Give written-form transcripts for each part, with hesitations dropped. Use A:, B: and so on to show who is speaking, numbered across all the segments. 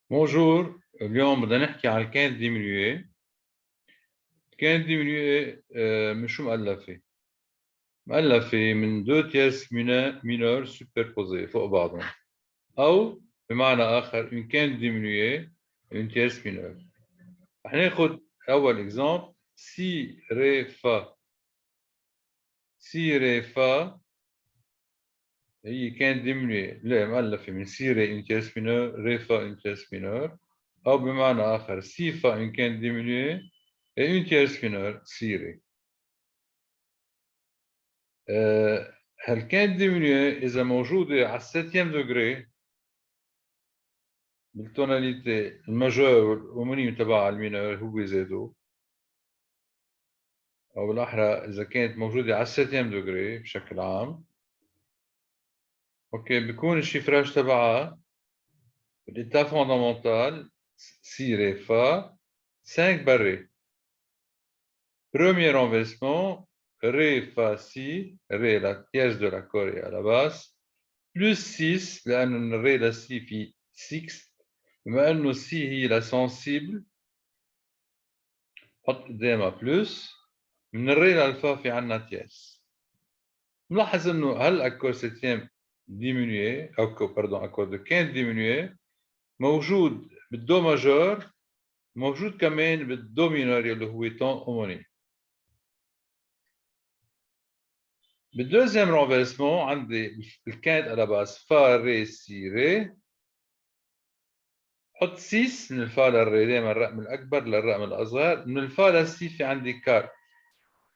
A: بونجور. اليوم بدنا نحكي عن الكانت ديمينوي. الكانت ديمينوي من شو مؤلفة؟ مؤلفة من دو تيرس مينور سوبربوزي فوق بعضهم، أو بمعنى آخر une quinte diminuée une tierce mineure. رح ناخد أول إكزامبل سي ري فا. سي ري فا هي كانت ديمينوي، لا مؤلفة من سي ري une tierce mineure ري فا une tierce mineure، أو بمعنى آخر سي فا une quinte diminuée et une tierce mineure سي ري. هالكانت ديمينوي إذا موجودة على السيتيام دوغري بالتوناليتي الماجور والأومونيم تبعها المينور هو زادو، أو بالأحرى إذا كانت موجودة على السيتيام دوغري بشكل عام، أوكي، بيكون الشيفراج تبعها بالإتا فوندامونتال سي ري فا 5 بري. Premier renversement, ré fa si, ré la tierce de l'accord est à la basse, plus 6 لأن الري لا سي في 6. بما انه سي هي لا سنسيبل حط قدامها بلس، من الري للفا في عنا تياس. نلاحظ انه هالاكور سيتيام ديمينوي او باردون اكور دو كان ديمينوي موجود بالدو ماجور، موجود كمان بالدو مينور اللي هو تون اوموني. بالدوزيام رونفيرسمون عندي الكانت على باس فا ري سي ري، حط 6 من الفا للري، دائما الرقم الاكبر للرقم الاصغر، من الفا للسي في عندي 4.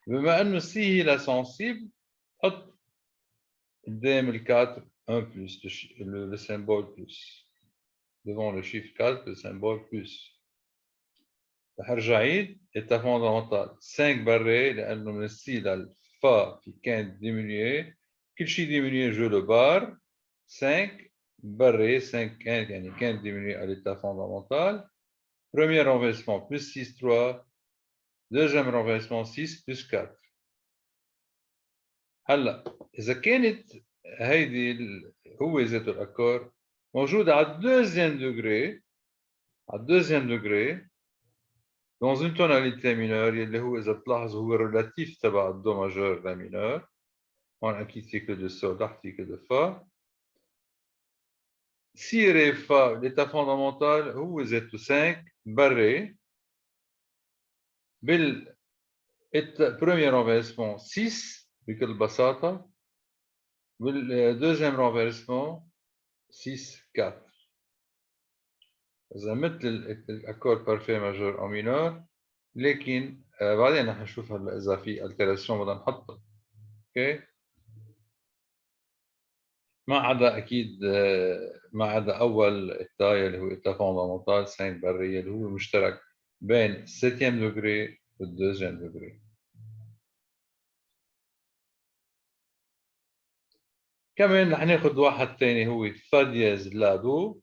A: بما انه سي هي لا سنسيبل حط قدام ال 4 1 plus le symbole plus. Devant le chiffre 4 le symbole plus. رح ارجع عيد état fondamental 5 بري لانه من السي للفا في كان ديمينيي، كل شيء ديمينيي جو لو بار 5 بري 5 كان يعني كان ديمينيي à l'état fondamental. Premier renversement plus 6 3. Deuxième renversement 6 plus 4. هلا اذا كانت هيدي هو ذات الاكور موجود على الدوزيام دوغري، على الدوزيام دوغري dans une tonalité mineure اللي هو اذا بتلاحظوا هو الريلاتيف تبع الدو ماجور لا مينور، هون اكيد سيكل دو سول تحت سيكل دو فا. سي ري فا ليتا فوندامونتال هو ذاته 5 بري بال premier renversement 6 بكل بساطة، بالدوزيام renversement 6 4. إذا مثل الأكور بارفي ماجور أو مينور، لكن بعدين رح نشوف هلا إذا في التيراسيون بدنا نحطها. أوكي، ما عدا أكيد ما عدا أول إتا اللي هو إتا فوندامونتال 5 برية اللي هو مشترك بين السيتيام دوغري والدوزيام دوغري. كمان رح ناخد واحد تاني هو فا دياز لا دو.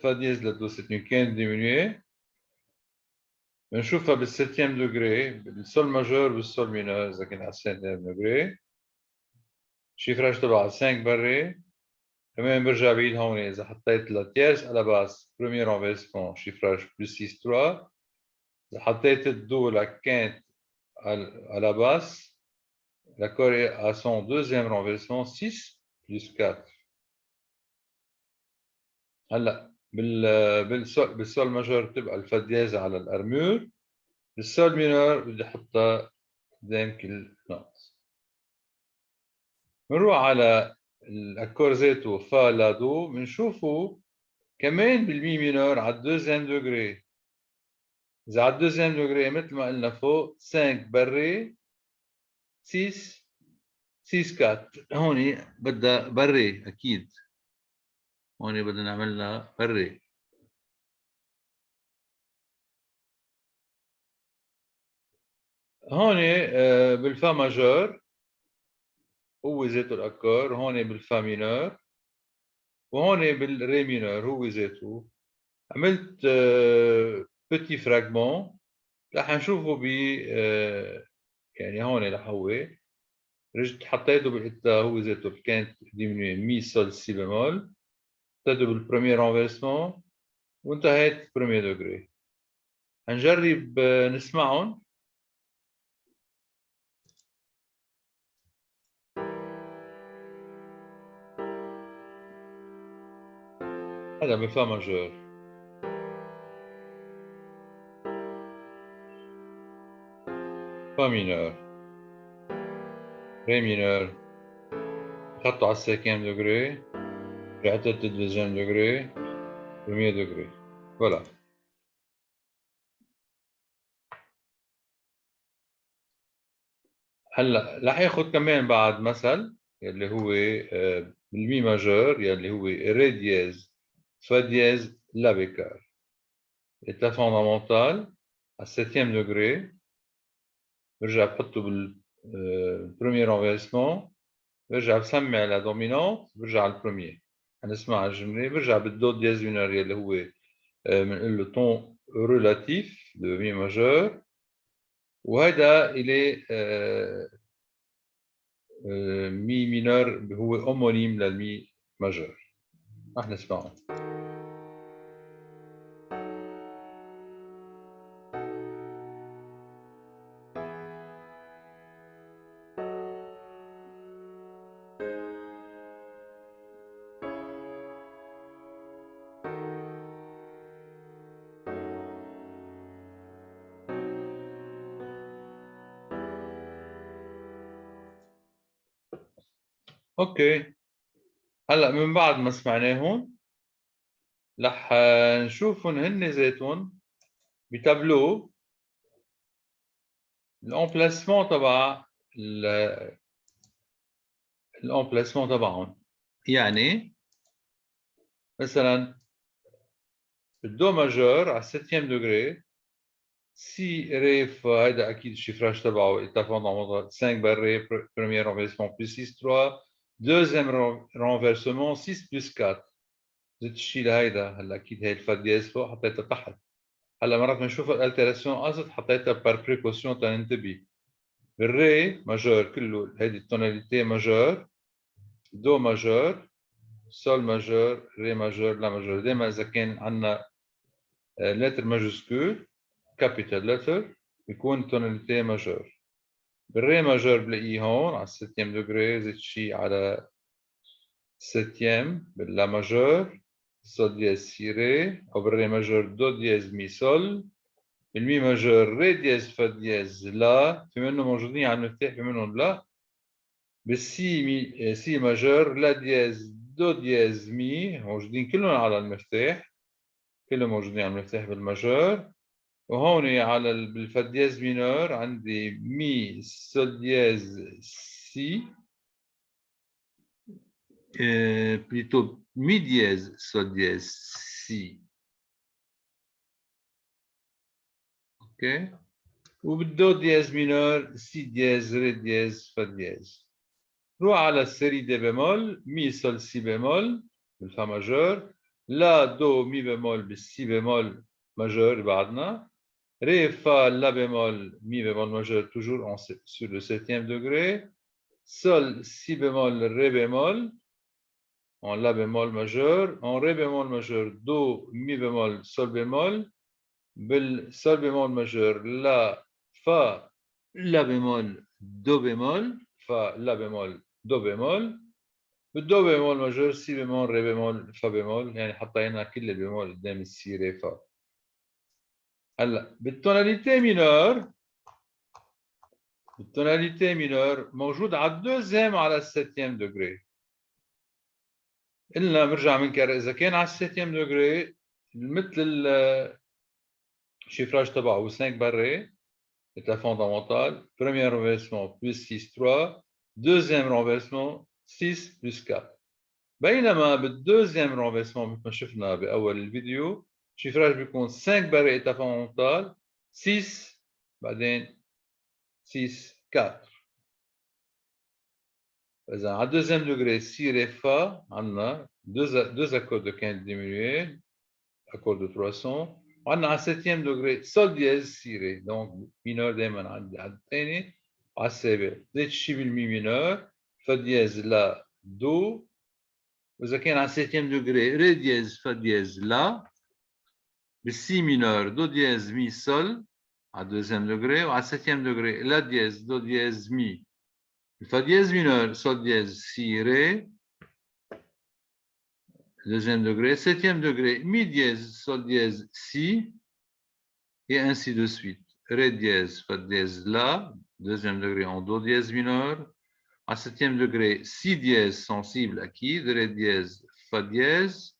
A: فا دياز لا دو سيت اون كان ديمينوي، بنشوفها بالسيتيام دوغري بالسول ماجور بالسول مينور إذا كان على السيتيام دوغري، شيفراج تبعها 5 بري. كمان برجع بعيد هون إذا حطيت لا تيرس على باس بروميير renversement شيفراج بلس 6 3. إذا حطيت الدو لا كانت على باس l'accord est à son deuxième renversement 6 plus 4. هلا بالسول ماجور بتبقى الفا دياز على الارمور، بالسول مينور بدي احطها قدام كل نقط. بنروح على الاكور ذاته فا لا دو، بنشوفه كمان بالمي مينور على الدوزيام دوغري. إذا على الدوزيام دوغري مثل ما قلنا فوق 5 بري 6 6 4. هون بدها بري أكيد، هون بدنا نعمل لها بري. هون بالفا ماجور هو ذاته الأكور، هون بالفا مينور، وهون بالري مينور هو ذاته. عملت بيتي فراغمون رح نشوفه ب يعني هون رح هو رجعت حطيته بالإتا هو ذاته كانت ديمينوي مي سول سي بمول. ابتدوا بالبريمير رونفيرسمون وانتهيت بريمير دوغري. هنجرب نسمعهم. هذا بفا ماجور، فا مينور، ري مينور، حطوا على السيكيام دوغري، رحتت الدوزيام دوغري، بريمير دوغري. فوالا. هلا رح ياخذ كمان بعد مثل يلي هو بالمي ماجور يلي هو ري دياز فا دياز لا بيكار. إتا فوندامونتال على 7 دوغري برجع بحطه بالبريمير رونفيرسمون، برجع بسمع لا دومينونت، برجع على البريمير. حنسمع الجملة، برجع بالدو دياز مينور يلي هو بنقول له طون ريلاتيف دو مي ماجور، وهذا إلي مي مينور هو هومونيم للمي ماجور. رح نسمعه. اوكي، هلا من بعد ما سمعناهم رح نشوفهم هن ذاتهم بتابلو الامبلاسمون تبع الامبلاسمون تبعهم. يعني مثلا الدو ماجور على 7 دوغري سي ري فا، هيدا اكيد الشيفراج تبعه ايتا فوندامونتال 5 بار ري بريمير رونفيرسمون بلس 6 3 دوزيام رونفيرسمون 6 بلس 4. زدت الشيء لهيدا. هلا اكيد هي الفا دياز فوق حطيتها تحت. هلا مرات بنشوف الالتيراسيون قصد حطيتها بار بريكوسيون تننتبه. بالري ماجور كله هيدي التوناليتي ماجور، دو ماجور، سول ماجور، ري ماجور، لا ماجور. دائما اذا كان عندنا لتر ماجوسكول كابيتال لتر يكون توناليتي ماجور. بالري ماجور بلاقيه هون على 7 دوغري، زدت شيء على 7 باللا ماجور سول دياز سي ري، او بالري ماجور دو دياز مي سول، بالمي ماجور ري دياز فا دياز لا، في منهم موجودين على المفتاح في منهم لا. بالسي مي سي ماجور لا دياز دو دياز مي موجودين كلهم على المفتاح، كلهم موجودين على المفتاح بالماجور. وهون على بالفا دياز مينور عندي مي سول دياز سي، بليتو مي دياز سول دياز سي. اوكي. وبالدو دياز مينور سي دياز ري دياز فا دياز. روح على السيري دي بيمول مي سول سي بيمول بالفا ماجور، لا دو مي بيمول بالسي بيمول ماجور بعدنا، ري فا لا bémol mi bémol majeur toujours sur le 7e degré, sol si bémol ré bémol en la bémol majeur, en ré bémol majeur do mi bémol sol bémol, bel sol bémol majeur la fa la bémol do bémol, fa la bémol do bémol, بالدو bémol majeur si bémol ré bémol fa bémol. يعني حطينا كل البيمول قدام السي ري فا. هلا بالتوناليتي مينور، التوناليتي مينور موجود على الدوزيام على السيتيام دوغري. قلنا برجع بنكرر اذا كان على السيتيام دوغري مثل الشيفراج تبعه 5 بري لا فوندامونتال، بريمير رونفيرسمون بلس 6 3، دوزيام رونفيرسمون 6 بلس 4. بينما بالدوزيام رونفيرسمون مثل ما شفنا باول الفيديو الشيفراج بيكون 5 بري لا فوندامونتال 6 بعدين 6 4. إذا على deuxième degré si ré fa عندنا deux accords de quinte diminués, accord de trois sons. وعندنا على septième degré sol dièse si ré، donc mineur دائما عندي على الثاني على السابع. زيت الشيء بالمي mineur، fa dièse لا دو وإذا كان على 7e degré ري دياز فا دياز لا بالسي مينور دو دياز مي سول على 2e degré وعلى 7e degré لا دياز دو دياز مي الفا دياز مينور سول دياز سي ري 2e degré 7e degré mi dièse sol dièse si et ainsi de suite ré dièse fa dièse la 2e degré en do dièse mineur à 7e degré si dièse sensible acquis ré dièse fa dièse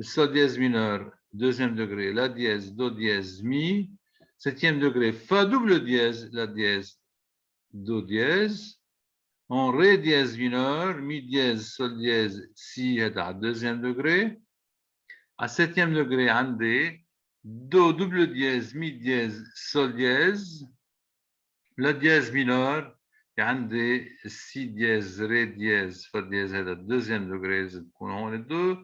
A: sol dièse mineur 2e degré la dièse do dièse mi 7e degré fa double dièse la dièse do dièse en ré dièse mineur, mi dièse, sol dièse, si est à 2e degré. À 7e degré, عندي do double dièse, mi dièse, sol dièse. La dièse mineur, عندي si dièse, ré dièse, fa dièse est à 2e degré, on les deux.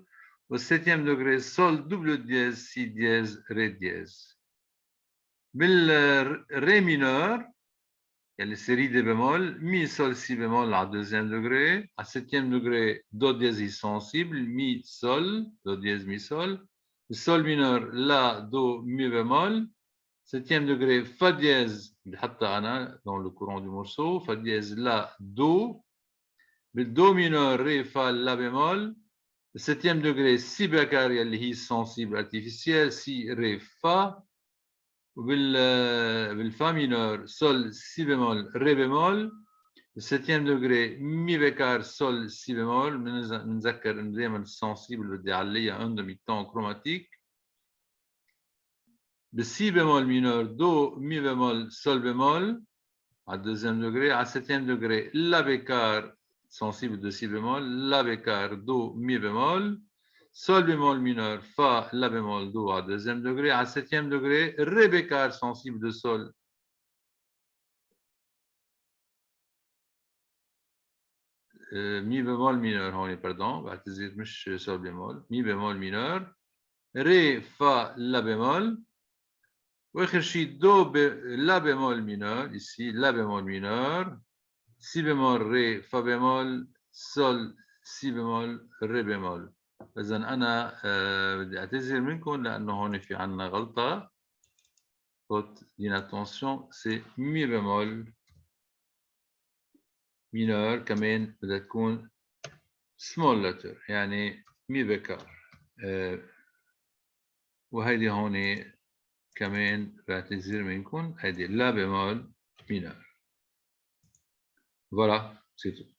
A: Au 7e degré, sol double dièse, si dièse, ré dièse. Ré mineur, il y a les séries de bémol, mi, sol, si bémol à 2e degré, à 7e degré, do dièse sensible, mi, sol, do dièse, mi, sol, sol mineur, la, do, mi bémol, 7e degré, fa dièse, dans le courant du morceau, fa dièse, la, do, do mineur, ré, fa, la bémol, 7e degré, si bécar, il y a les sensible artificiel, si, ré, fa, بالفا mineur sol si bémol ré bémol 7e degré mi bécard sol si bémol بنذكر انه دائما السنسيبل بدي اعليها ان دمي تون كروماتيك بالسي bémol mineur do mi bémol sol bémol à 2e degré à 7e degré la bécard sensible de si bémol la bécard do mi bémol sol bémol mineur, fa, la bémol, do à 2e degré. À 7e degré, ré bécard sensible de sol. Mi bémol mineur, pardon, بعتذر مش sol bémol, mi bémol mineur, ré, fa, la bémol. واخر شيء do la bémol mineur, ici la bémol mineur, si bémol, ré, fa bémol, sol, si bémol, ré bémol. إذا أنا بدي أعتذر منكم لأنه هون في عنا غلطة. Haute d'inattention, c'est mi bémol mineur كمان بدها تكون small letter يعني مي بكار. وهيدي هون كمان بعتذر منكم هيدي لا bémol mineur. Voilà, c'est tout.